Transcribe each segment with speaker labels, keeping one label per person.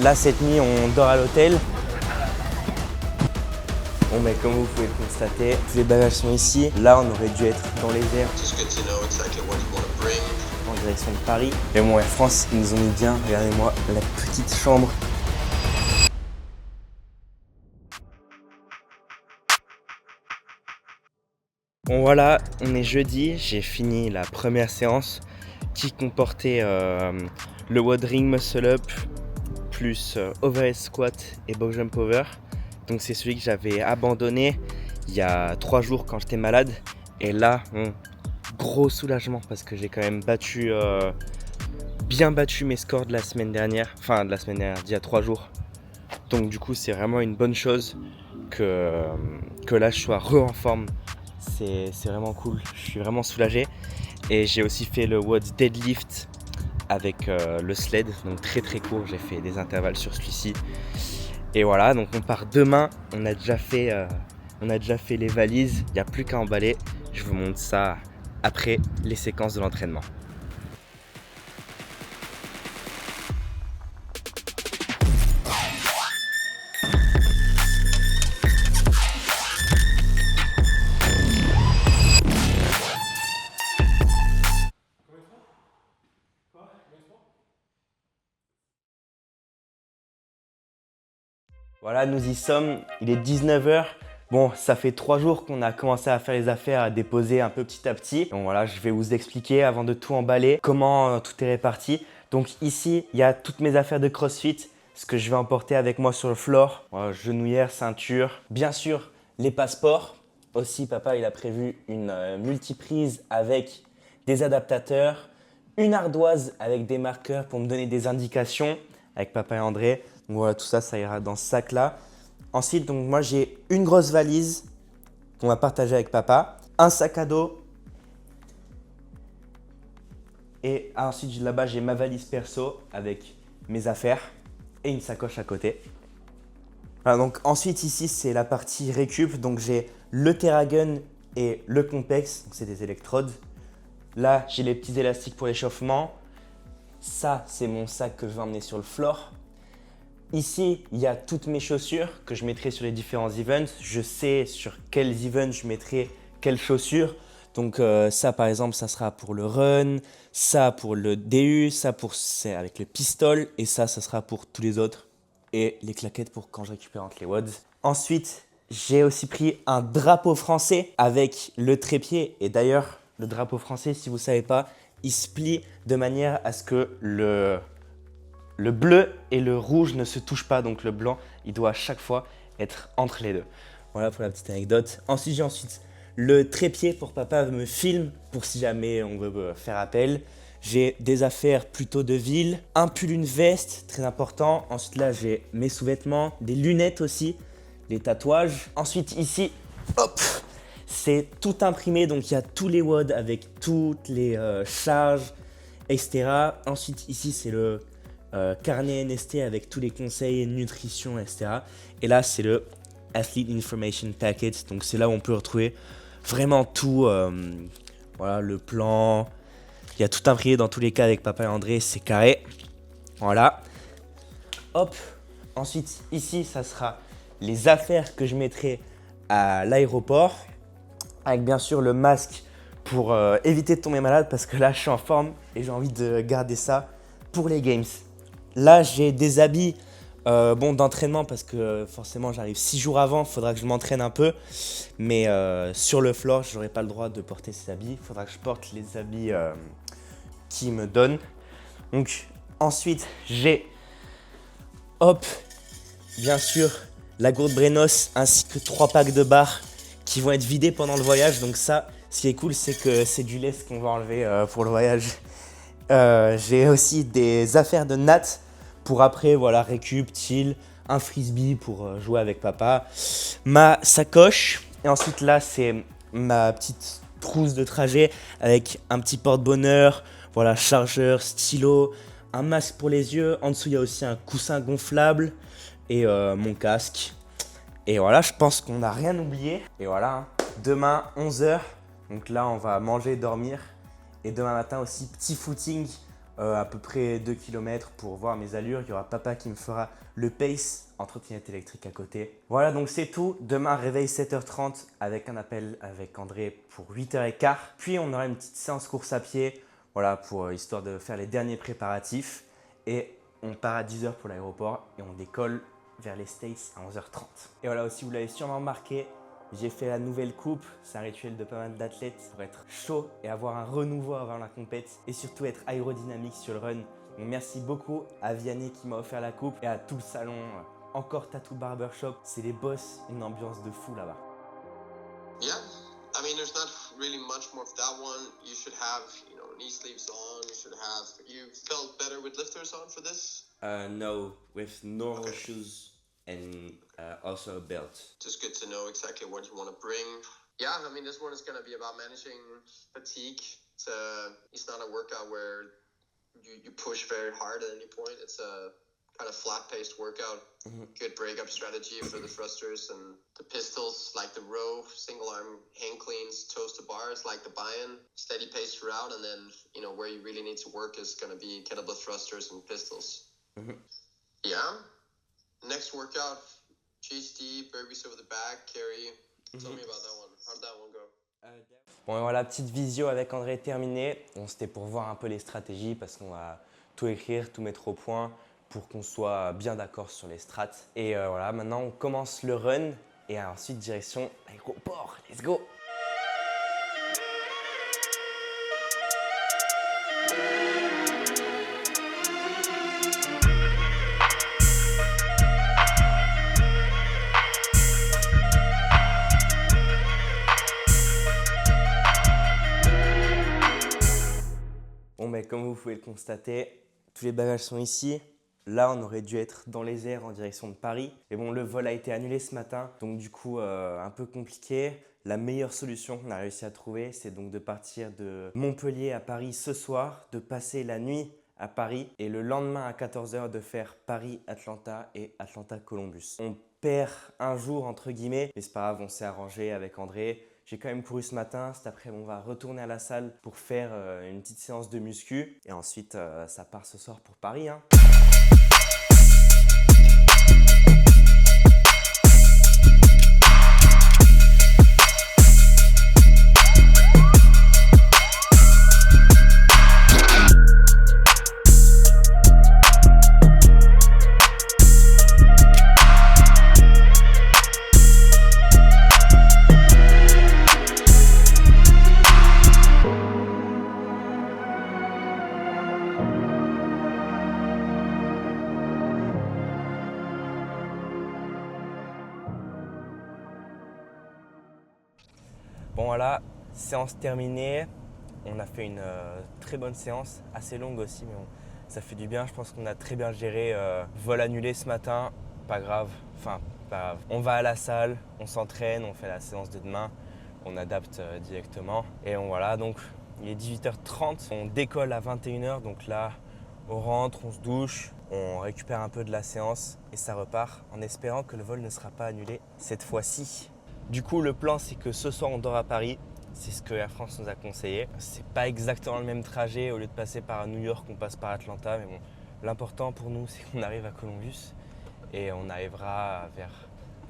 Speaker 1: Là, cette nuit, on dort à l'hôtel. Bon, mais comme vous pouvez le constater, tous les bagages sont ici. Là, on aurait dû être dans les airs en direction de Paris. Mais bon, Air France, ils nous ont mis bien. Regardez-moi la petite chambre. Bon voilà, on est jeudi. J'ai fini la première séance qui comportait le WOD Ring Muscle Up plus Overhead Squat et Box Jump Over. Donc c'est celui que j'avais abandonné il y a 3 jours quand j'étais malade. Et là, gros soulagement parce que j'ai quand même bien battu mes scores de la semaine dernière. Enfin de la semaine dernière, d'il y a 3 jours. Donc du coup c'est vraiment une bonne chose que là je sois en forme. C'est vraiment cool, je suis vraiment soulagé. Et j'ai aussi fait le WOD Deadlift avec le sled, donc très court, j'ai fait des intervalles sur celui-ci. Et voilà, donc on part demain, on a déjà fait les valises, il n'y a plus qu'à emballer. Je vous montre ça après les séquences de l'entraînement. Voilà, nous y sommes, il est 19h. Bon, ça fait 3 jours qu'on a commencé à faire les affaires, à déposer un peu petit à petit. Donc voilà, je vais vous expliquer avant de tout emballer comment tout est réparti. Donc ici, il y a toutes mes affaires de CrossFit, ce que je vais emporter avec moi sur le floor. Voilà, genouillère, ceinture, bien sûr les passeports. Aussi, papa, il a prévu une multiprise avec des adaptateurs, une ardoise avec des marqueurs pour me donner des indications avec papa et André. Donc voilà, tout ça, ça ira dans ce sac-là. Ensuite, donc moi, j'ai une grosse valise qu'on va partager avec papa, un sac à dos. Et ensuite, là-bas, j'ai ma valise perso avec mes affaires et une sacoche à côté. Voilà, donc ensuite, ici, c'est la partie récup. Donc j'ai le TerraGun et le Compex, donc c'est des électrodes. Là, j'ai les petits élastiques pour l'échauffement. Ça, c'est mon sac que je vais emmener sur le floor. Ici, il y a toutes mes chaussures que je mettrai sur les différents events. Je sais sur quels events je mettrai quelles chaussures. Donc ça, par exemple, ça sera pour le run, ça pour le DU, c'est avec le pistol et ça sera pour tous les autres. Et les claquettes pour quand je récupère entre les WODs. Ensuite, j'ai aussi pris un drapeau français avec le trépied. Et d'ailleurs, le drapeau français, si vous ne savez pas, il se plie de manière à ce que le bleu et le rouge ne se touchent pas, donc le blanc, il doit à chaque fois être entre les deux. Voilà pour la petite anecdote. Ensuite, j'ai le trépied pour papa me filme, pour si jamais on veut faire appel. J'ai des affaires plutôt de ville, un pull, une veste, très important. Ensuite là, j'ai mes sous-vêtements, des lunettes aussi, les tatouages. Ensuite ici, hop, c'est tout imprimé, donc il y a tous les WOD avec toutes les charges, etc. Ensuite ici, c'est le carnet NST avec tous les conseils, nutrition, etc. Et là, c'est le Athlete Information Packet. Donc, c'est là où on peut retrouver vraiment tout. Voilà, le plan. Il y a tout imprimé dans tous les cas avec papa et André. C'est carré. Voilà. Hop. Ensuite, ici, ça sera les affaires que je mettrai à l'aéroport. Avec bien sûr le masque pour éviter de tomber malade parce que là, je suis en forme et j'ai envie de garder ça pour les games. Là, j'ai des habits d'entraînement parce que forcément, j'arrive 6 jours avant. Il faudra que je m'entraîne un peu. Mais sur le floor, je n'aurai pas le droit de porter ces habits. Il faudra que je porte les habits qu'ils me donnent. Donc, ensuite, j'ai, bien sûr, la gourde Brenos ainsi que 3 packs de barres qui vont être vidés pendant le voyage. Donc ça, ce qui est cool, c'est que c'est du lait qu'on va enlever pour le voyage. J'ai aussi des affaires de natte pour après, voilà, récup, chill, un frisbee pour jouer avec papa, ma sacoche. Et ensuite là, c'est ma petite trousse de trajet avec un petit porte-bonheur, voilà, chargeur, stylo, un masque pour les yeux. En dessous, il y a aussi un coussin gonflable et mon casque. Et voilà, je pense qu'on n'a rien oublié. Et voilà, hein. Demain, 11h. Donc là, on va manger et dormir. Et demain matin aussi, petit footing à peu près 2 km pour voir mes allures. Il y aura papa qui me fera le pace en trottinette électrique à côté. Voilà, donc c'est tout. Demain, réveil 7h30 avec un appel avec André pour 8h15. Puis on aura une petite séance course à pied, voilà, pour histoire de faire les derniers préparatifs. Et on part à 10h pour l'aéroport et on décolle vers les States à 11h30. Et voilà, aussi vous l'avez sûrement remarqué, j'ai fait la nouvelle coupe. C'est un rituel de pas mal d'athlètes pour être chaud et avoir un renouveau avant la compète et surtout être aérodynamique sur le run. Donc merci beaucoup à Vianney qui m'a offert la coupe et à tout le salon. Encore Tattoo Barbershop, c'est les boss, une ambiance de fou là-bas.
Speaker 2: Yeah, I mean, there's not really much more of that one. You should have, knee sleeves on. You felt better with lifters on for this?
Speaker 1: No, with normal shoes and also a belt.
Speaker 2: Just good to know exactly what you want to bring. Yeah, I mean, this one is going to be about managing fatigue. It's not a workout where you push very hard at any point. It's a kind of flat-paced workout. Good breakup strategy for the thrusters and the pistols, like the row, single-arm hang cleans, toes to bars, like the buy-in, steady pace throughout, and then, where you really need to work is going to be kettlebell thrusters and pistols. Yeah. Next workout, GHD, burpees over the back, carry. Tell me about that one. How did that one go?
Speaker 1: Bon, voilà, petite visio avec André terminée. C'était pour voir un peu les stratégies parce qu'on va tout écrire, tout mettre au point pour qu'on soit bien d'accord sur les strats. Et voilà, maintenant on commence le run et ensuite direction l'aéroport. Let's go! Bon, mais comme vous pouvez le constater, tous les bagages sont ici. Là, on aurait dû être dans les airs en direction de Paris. Mais bon, le vol a été annulé ce matin, donc du coup, un peu compliqué. La meilleure solution qu'on a réussi à trouver, c'est donc de partir de Montpellier à Paris ce soir, de passer la nuit à Paris et le lendemain à 14h de faire Paris-Atlanta et Atlanta-Columbus. On perd un jour entre guillemets, mais c'est pas grave, on s'est arrangé avec André. J'ai quand même couru ce matin, cet après-midi on va retourner à la salle pour faire une petite séance de muscu et ensuite ça part ce soir pour Paris, hein. Bon voilà, séance terminée. On a fait une très bonne séance, assez longue aussi, mais bon, ça fait du bien. Je pense qu'on a très bien géré. Vol annulé ce matin, pas grave. Enfin, pas grave. On va à la salle, on s'entraîne, on fait la séance de demain, on adapte directement. Et voilà, donc il est 18h30, on décolle à 21h. Donc là, on rentre, on se douche, on récupère un peu de la séance et ça repart en espérant que le vol ne sera pas annulé cette fois-ci. Du coup, le plan, c'est que ce soir, on dort à Paris. C'est ce que Air France nous a conseillé. C'est pas exactement le même trajet. Au lieu de passer par New York, on passe par Atlanta. Mais bon, l'important pour nous, c'est qu'on arrive à Columbus. Et on arrivera vers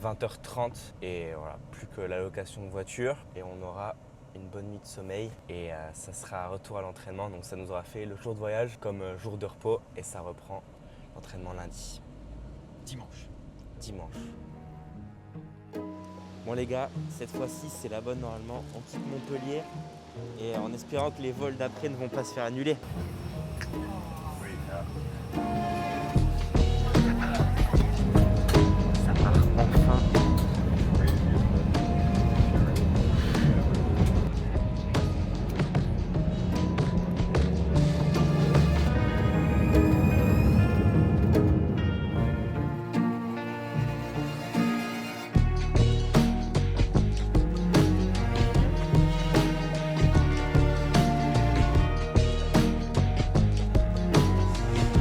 Speaker 1: 20h30. Et voilà, plus que la location de voiture. Et on aura une bonne nuit de sommeil. Et ça sera retour à l'entraînement. Donc ça nous aura fait le jour de voyage comme jour de repos. Et ça reprend l'entraînement lundi.
Speaker 3: Dimanche.
Speaker 1: Bon les gars, cette fois-ci c'est la bonne normalement. On quitte Montpellier et en espérant que les vols d'après ne vont pas se faire annuler. Ça part enfin.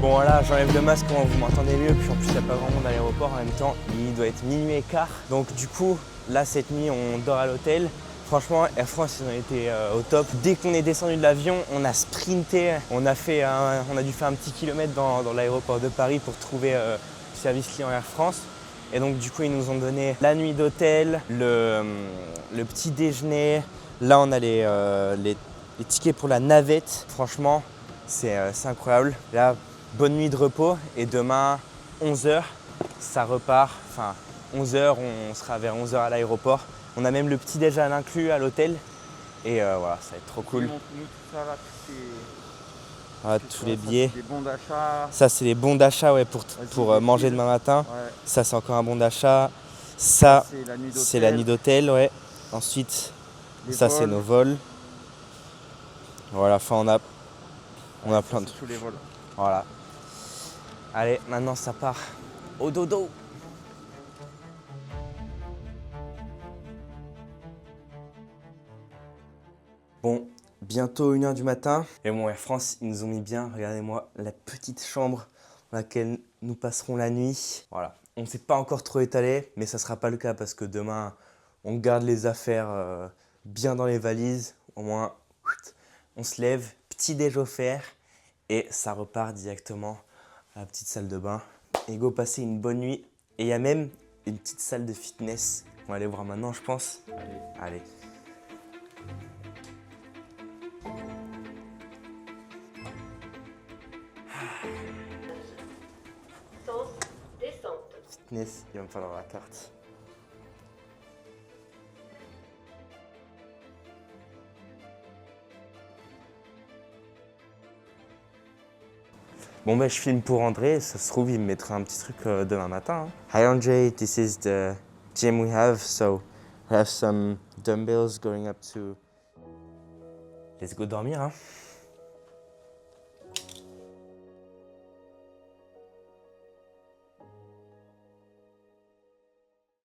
Speaker 1: Bon voilà, j'enlève le masque quand vous m'entendez mieux, puis en plus il n'y a pas grand monde à l'aéroport en même temps, il doit être minuit et quart. Donc du coup, là cette nuit on dort à l'hôtel, Franchement, Air France, ils ont été au top. Dès qu'on est descendu de l'avion, on a sprinté. On a dû faire un petit kilomètre dans l'aéroport de Paris pour trouver le service client Air France. Et donc du coup, ils nous ont donné la nuit d'hôtel, le petit déjeuner. Là, on a les tickets pour la navette. Franchement, c'est incroyable. Là, bonne nuit de repos. Et demain, 11h, ça repart. Enfin, 11h, on sera vers 11h à l'aéroport. On a même le petit déj à l'inclus à l'hôtel. Et voilà, ça va être trop cool.
Speaker 3: Montre-nous tout ça là,
Speaker 1: Voilà, tous les billets.
Speaker 3: des bons d'achat.
Speaker 1: Ça, c'est les bons d'achat ouais, pour manger demain matin.
Speaker 3: Ouais.
Speaker 1: Ça, c'est encore un bon d'achat. Ça,
Speaker 3: c'est
Speaker 1: la nuit d'hôtel. Ouais. Ensuite, ça, c'est nos vols. Voilà, enfin, on a plein de trucs.
Speaker 3: Tous les vols.
Speaker 1: Voilà. Allez, maintenant, ça part au dodo. Bon, bientôt 1h du matin. Et bon, Air France, ils nous ont mis bien, regardez-moi, la petite chambre dans laquelle nous passerons la nuit. Voilà, on ne s'est pas encore trop étalé, mais ça ne sera pas le cas parce que demain, on garde les affaires bien dans les valises. Au moins, on se lève, petit déj offert et ça repart directement à la petite salle de bain. Et go passer une bonne nuit. Et il y a même une petite salle de fitness. On va aller voir maintenant, je pense. Allez. Fitness, il va me falloir la carte. Bon ben je filme pour André, ça se trouve il me mettra un petit truc demain matin. Hein. Hi André, this is the gym we have, so I have some dumbbells going up to... Let's go dormir hein.